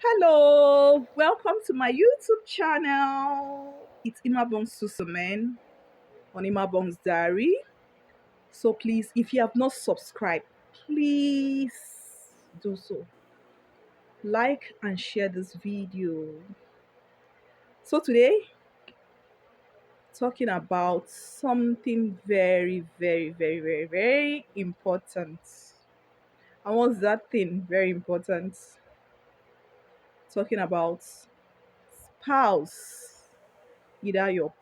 Hello, welcome to my YouTube channel. It's Imabong's Susumen on Imabong's Diary. So please, if you have not subscribed, please do so. Like and share this video. So today, talking about something very important. And what's that thing very important? Talking about spouse, either your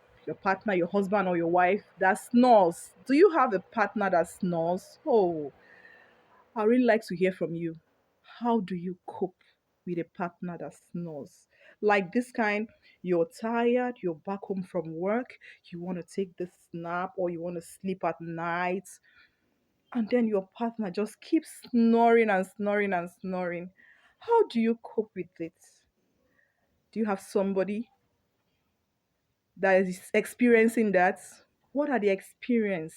partner, your husband or your wife that snores. Do you have a partner that snores? Oh, I really like to hear from you. How do you cope with a partner that snores? Like this kind, you're tired, you're back home from work, you want to take this nap or you want to sleep at night, and then your partner just keeps snoring and snoring and snoring. How do you cope with it? Do you have somebody that is experiencing that? What are the experience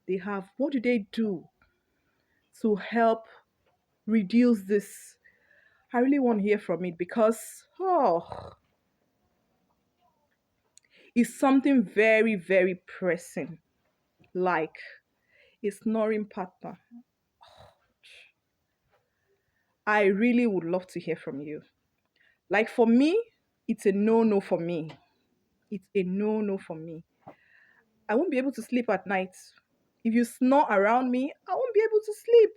they have? What do they do to help reduce this? I really want to hear from it because it's something very pressing, like a snoring partner. I really would love to hear from you. Like for me, it's a no for me. It's a no for me. I won't be able to sleep at night. If you snore around me, I won't be able to sleep.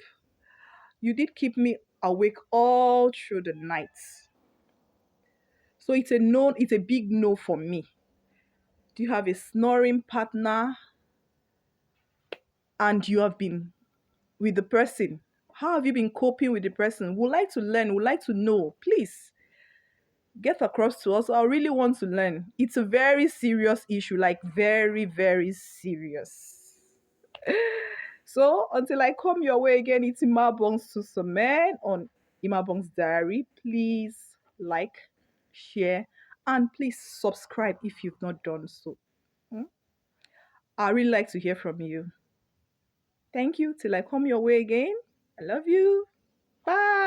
You did keep me awake all through the night. So it's a no, it's a big no for me. Do you have a snoring partner and you have been with the person? How have you been coping with the person? Would like to learn, would like to know. Please get across to us. I really want to learn. It's a very serious issue, like very serious. So until I come your way again, it's Imabong's Susamen on Imabong's Diary. Please like, share, and please subscribe if you've not done so. Hmm? I really like to hear from you. Thank you. Till I come your way again. I love you. Bye.